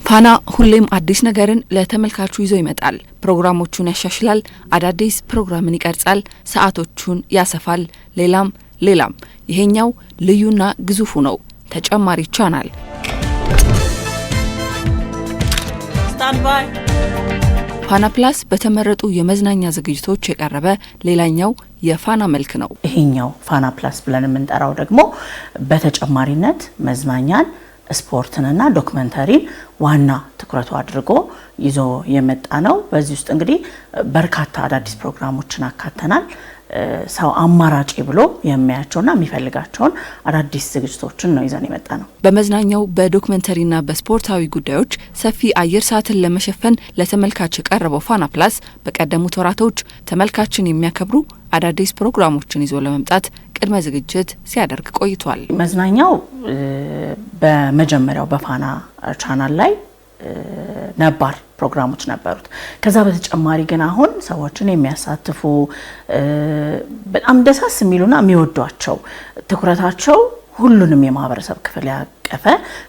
ፋና ሁሌም አዲስ ነገርን ለተመልካቹ ይዞ ይመጣል። ፕሮግራሞቹን ያሻሽላል፣ አዳዲስ ፕሮግራምን ይቀርጻል፣ ሰዓቶቹን ያሰፋል፣ ሌላም። ይሄኛው ልዩና ግዙፉ ነው። ተጨማሪ ቻናል ፋና ፕላስ በተመረጡ የመዝናኛ ዝግጅቶች የቀረበ ሌላኛው የፋና መልክ ነው። ይሄኛው ፋና ፕላስ ብለን የምንጠራው ደግሞ በተጨማሪነት መዝናኛን ስፖርትንና ዶክመንተሪን ዋና ትኩረቱ አድርጎ ይዞ የመጣ ነው። በዚህ ውስጥ እንግዲህ በርካታ አዳዲስ ፕሮግራሞችን አካተናል። ሰው አማራጭ ብሎ የሚያያቸውና የሚፈልጋቸውን አዳዲስ ዝግጅቶችን ነው ይዘን የመጣ ነው። በመዝናኛው በዶክመንተሪና በስፖርታዊ ጉዳዮች ሰፊ አየር ሰዓትን ለመሸፈን ለተመልካች የቀረበው ፋና ፕላስ በቀደሙት ወራቶች ተመልካችን የሚያከብሩ አዳዲስ ፕሮግራሞችን ይዞ ለመምጣት ቅድመ ዝግጅት ሲያደርግ ቆይቷል። መዝናኛው በመጀመሪያው በፋና ቻናል ላይ ነባር ፕሮግራሞች ነበሩት። ከዛ በተጨማሪ ግን አሁን ሰዎችን የሚያሳትፉ በጣም ደሳስ የሚሉና የሚወዷቸው ትኩረታቸው ሁሉንም የማህበረሰብ ክፍል ያቀፈ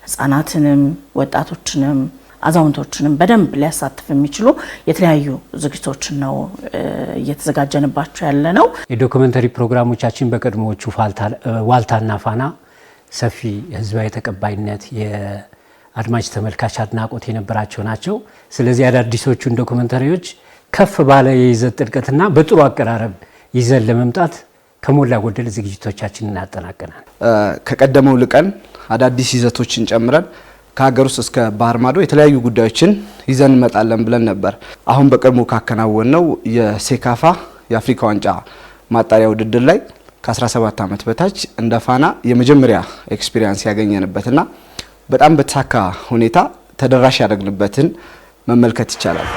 ህፃናትንም ወጣቶችንም አዛውንቶችንም በደንብ ሊያሳትፍ የሚችሉ የተለያዩ ዝግጅቶችን ነው እየተዘጋጀንባቸው ያለ ነው። የዶክመንተሪ ፕሮግራሞቻችን በቀድሞዎቹ ዋልታና ፋና ሰፊ ህዝባዊ ተቀባይነት የአድማጭ ተመልካች አድናቆት የነበራቸው ናቸው። ስለዚህ አዳዲሶቹን ዶክመንተሪዎች ከፍ ባለ የይዘት ጥልቀትና በጥሩ አቀራረብ ይዘን ለመምጣት ከሞላ ጎደል ዝግጅቶቻችንን እናጠናቀናል። ከቀደመው ልቀን አዳዲስ ይዘቶችን ጨምረን ከሀገር ውስጥ እስከ ባህር ማዶ የተለያዩ ጉዳዮችን ይዘን እንመጣለን ብለን ነበር። አሁን በቅርቡ ካከናወነው የሴካፋ የአፍሪካ ዋንጫ ማጣሪያ ውድድር ላይ ከ17 ዓመት በታች እንደ ፋና የመጀመሪያ ኤክስፒሪየንስ ያገኘንበትና በጣም በተሳካ ሁኔታ ተደራሽ ያደረግንበትን መመልከት ይቻላል።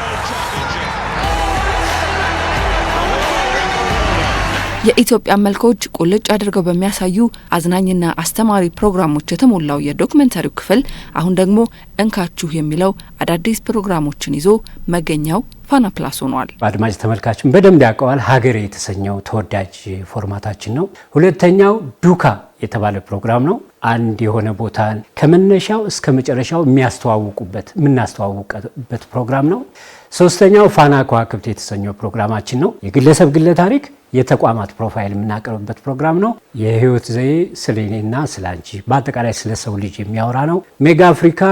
የኢትዮጵያ መልኮች ቁልጭ አድርገው በሚያሳዩ አዝናኝና አስተማሪ ፕሮግራሞች የተሞላው የዶክመንተሪው ክፍል አሁን ደግሞ እንካችሁ የሚለው አዳዲስ ፕሮግራሞችን ይዞ መገኛው ፋና ፕላስ ሆኗል። አድማጭ ተመልካችን በደንብ ያውቀዋል። ሀገሬ የተሰኘው ተወዳጅ ፎርማታችን ነው። ሁለተኛው ዱካ የተባለ ፕሮግራም ነው። አንድ የሆነ ቦታን ከመነሻው እስከ መጨረሻው የምናስተዋውቅበት ፕሮግራም ነው። ሶስተኛው ፋና ከዋክብት የተሰኘው ፕሮግራማችን ነው። የግለሰብ ግለ ታሪክ የተቋማት ፕሮፋይል የምናቀርብበት ፕሮግራም ነው። የህይወት ዘዬ ስለኔና ስላንቺ በአጠቃላይ ስለ ሰው ልጅ የሚያወራ ነው። ሜጋ አፍሪካ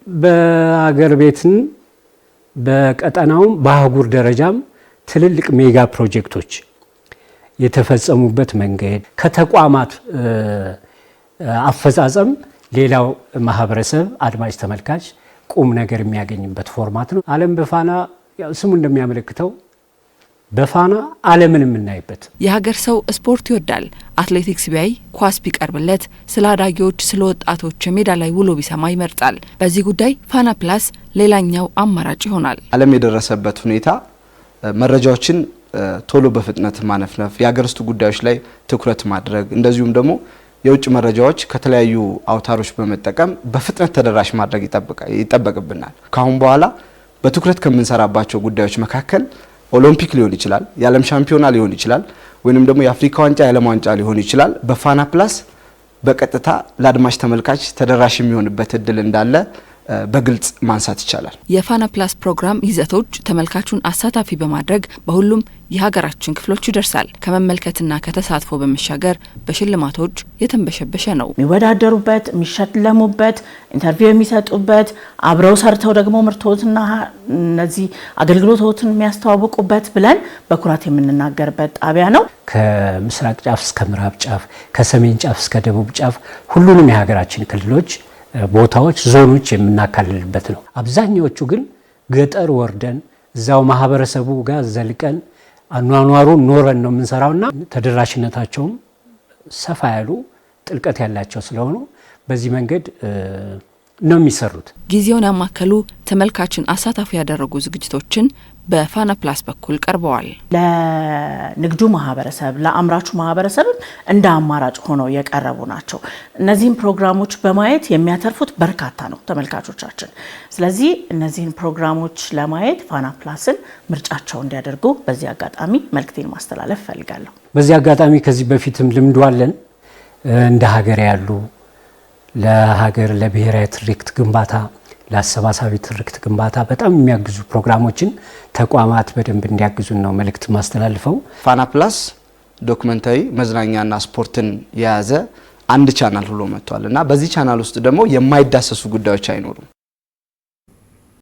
በአገር ቤትን በቀጠናውም በአህጉር ደረጃም ትልልቅ ሜጋ ፕሮጀክቶች የተፈጸሙበት መንገድ ከተቋማት አፈጻጸም ሌላው ማህበረሰብ አድማጭ ተመልካች ቁም ነገር የሚያገኝበት ፎርማት ነው። ዓለም በፋና ስሙ እንደሚያመለክተው በፋና ዓለምን የምናይበት። የሀገር ሰው ስፖርት ይወዳል። አትሌቲክስ ቢያይ ኳስ ቢቀርብለት፣ ስለ አዳጊዎች ስለ ወጣቶች ሜዳ ላይ ውሎ ቢሰማ ይመርጣል። በዚህ ጉዳይ ፋና ፕላስ ሌላኛው አማራጭ ይሆናል። ዓለም የደረሰበት ሁኔታ መረጃዎችን ቶሎ በፍጥነት ማነፍነፍ፣ የሀገር ውስጥ ጉዳዮች ላይ ትኩረት ማድረግ፣ እንደዚሁም ደግሞ የውጭ መረጃዎች ከተለያዩ አውታሮች በመጠቀም በፍጥነት ተደራሽ ማድረግ ይጠበቅብናል። ካሁን በኋላ በትኩረት ከምንሰራባቸው ጉዳዮች መካከል ኦሎምፒክ ሊሆን ይችላል፣ የዓለም ሻምፒዮና ሊሆን ይችላል፣ ወይንም ደግሞ የአፍሪካ ዋንጫ የዓለም ዋንጫ ሊሆን ይችላል። በፋና ፕላስ በቀጥታ ለአድማጭ ተመልካች ተደራሽ የሚሆንበት እድል እንዳለ በግልጽ ማንሳት ይቻላል። የፋና ፕላስ ፕሮግራም ይዘቶች ተመልካቹን አሳታፊ በማድረግ በሁሉም የሀገራችን ክፍሎች ይደርሳል። ከመመልከትና ከተሳትፎ በመሻገር በሽልማቶች የተንበሸበሸ ነው። የሚወዳደሩበት፣ የሚሸለሙበት፣ ኢንተርቪው የሚሰጡበት፣ አብረው ሰርተው ደግሞ ምርቶትና እነዚህ አገልግሎቶችን የሚያስተዋውቁበት ብለን በኩራት የምንናገርበት ጣቢያ ነው። ከምስራቅ ጫፍ እስከ ምዕራብ ጫፍ፣ ከሰሜን ጫፍ እስከ ደቡብ ጫፍ ሁሉንም የሀገራችን ክልሎች ቦታዎች፣ ዞኖች የምናካልልበት ነው። አብዛኛዎቹ ግን ገጠር ወርደን እዛው ማህበረሰቡ ጋር ዘልቀን አኗኗሩ ኖረን ነው የምንሰራውና ተደራሽነታቸውም ሰፋ ያሉ ጥልቀት ያላቸው ስለሆኑ በዚህ መንገድ ነው የሚሰሩት። ጊዜውን ያማከሉ ተመልካችን አሳታፊ ያደረጉ ዝግጅቶችን በፋና ፕላስ በኩል ቀርበዋል። ለንግዱ ማህበረሰብ፣ ለአምራቹ ማህበረሰብ እንደ አማራጭ ሆነው የቀረቡ ናቸው። እነዚህን ፕሮግራሞች በማየት የሚያተርፉት በርካታ ነው ተመልካቾቻችን። ስለዚህ እነዚህን ፕሮግራሞች ለማየት ፋና ፕላስን ምርጫቸው እንዲያደርጉ በዚህ አጋጣሚ መልእክቴን ማስተላለፍ ፈልጋለሁ። በዚህ አጋጣሚ ከዚህ በፊትም ልምዱ አለን እንደ ሀገር ያሉ ለሀገር ለብሔራዊ ትርክት ግንባታ ለአሰባሳቢ ትርክት ግንባታ በጣም የሚያግዙ ፕሮግራሞችን ተቋማት በደንብ እንዲያግዙን ነው መልእክት ማስተላልፈው። ፋና ፕላስ ዶክመንታሪ መዝናኛና ስፖርትን የያዘ አንድ ቻናል ሆኖ መጥቷል እና በዚህ ቻናል ውስጥ ደግሞ የማይዳሰሱ ጉዳዮች አይኖሩም።